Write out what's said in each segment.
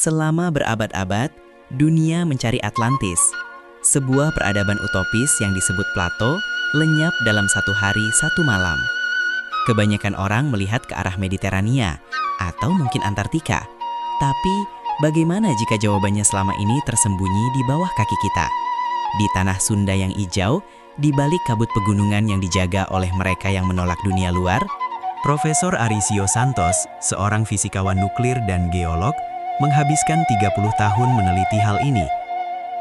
Selama berabad-abad, dunia mencari Atlantis, sebuah peradaban utopis yang disebut Plato, lenyap dalam satu hari satu malam. Kebanyakan orang melihat ke arah Mediterania atau mungkin Antartika. Tapi, bagaimana jika jawabannya selama ini tersembunyi di bawah kaki kita? Di tanah Sunda yang hijau, di balik kabut pegunungan yang dijaga oleh mereka yang menolak dunia luar? Profesor Arisio Santos, seorang fisikawan nuklir dan geolog, menghabiskan 30 tahun meneliti hal ini.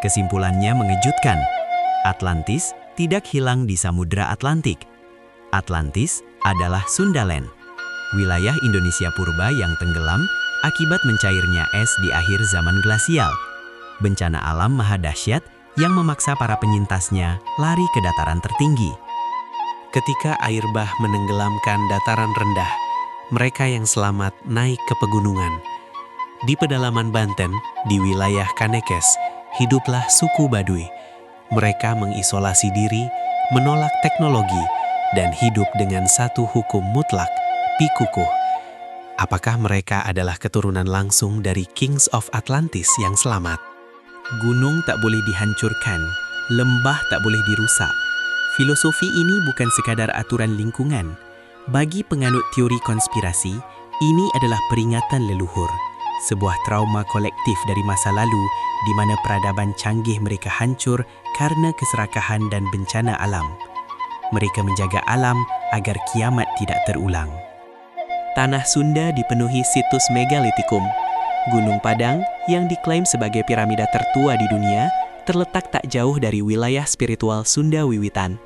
Kesimpulannya mengejutkan. Atlantis tidak hilang di Samudra Atlantik. Atlantis adalah Sundaland, wilayah Indonesia purba yang tenggelam akibat mencairnya es di akhir zaman glasial. Bencana alam maha dahsyat yang memaksa para penyintasnya lari ke dataran tertinggi. Ketika air bah menenggelamkan dataran rendah, mereka yang selamat naik ke pegunungan. Di pedalaman Banten, di wilayah Kanekes, hiduplah suku Baduy. Mereka mengisolasi diri, menolak teknologi, dan hidup dengan satu hukum mutlak, pikukuh. Apakah mereka adalah keturunan langsung dari Kings of Atlantis yang selamat? Gunung tak boleh dihancurkan, lembah tak boleh dirusak. Filosofi ini bukan sekadar aturan lingkungan. Bagi penganut teori konspirasi, ini adalah peringatan leluhur. Sebuah trauma kolektif dari masa lalu di mana peradaban canggih mereka hancur karena keserakahan dan bencana alam. Mereka menjaga alam agar kiamat tidak terulang. Tanah Sunda dipenuhi situs megalitikum. Gunung Padang yang diklaim sebagai piramida tertua di dunia terletak tak jauh dari wilayah spiritual Sunda Wiwitan.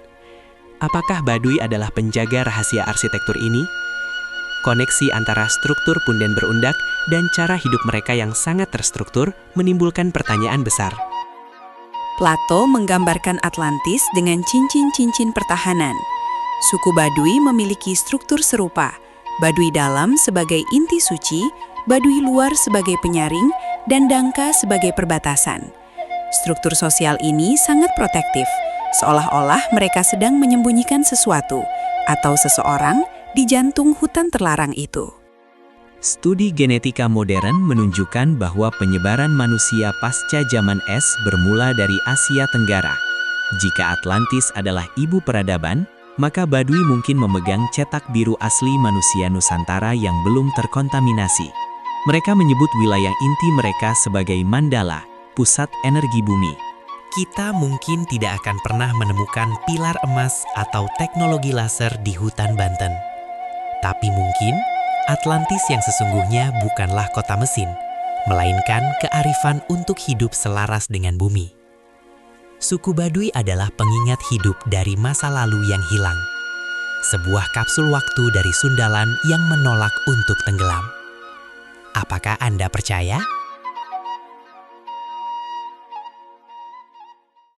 Apakah Baduy adalah penjaga rahasia arsitektur ini? Koneksi antara struktur punden berundak dan cara hidup mereka yang sangat terstruktur menimbulkan pertanyaan besar. Plato menggambarkan Atlantis dengan cincin-cincin pertahanan. Suku Baduy memiliki struktur serupa, Baduy dalam sebagai inti suci, Baduy luar sebagai penyaring, dan Dangka sebagai perbatasan. Struktur sosial ini sangat protektif, seolah-olah mereka sedang menyembunyikan sesuatu atau seseorang di jantung hutan terlarang itu. Studi genetika modern menunjukkan bahwa penyebaran manusia pasca zaman es bermula dari Asia Tenggara. Jika Atlantis adalah ibu peradaban, maka Baduy mungkin memegang cetak biru asli manusia Nusantara yang belum terkontaminasi. Mereka menyebut wilayah inti mereka sebagai Mandala, pusat energi bumi. Kita mungkin tidak akan pernah menemukan pilar emas atau teknologi laser di hutan Banten. Tapi mungkin Atlantis yang sesungguhnya bukanlah kota mesin, melainkan kearifan untuk hidup selaras dengan bumi. Suku Baduy adalah pengingat hidup dari masa lalu yang hilang. Sebuah kapsul waktu dari Sundaland yang menolak untuk tenggelam. Apakah Anda percaya?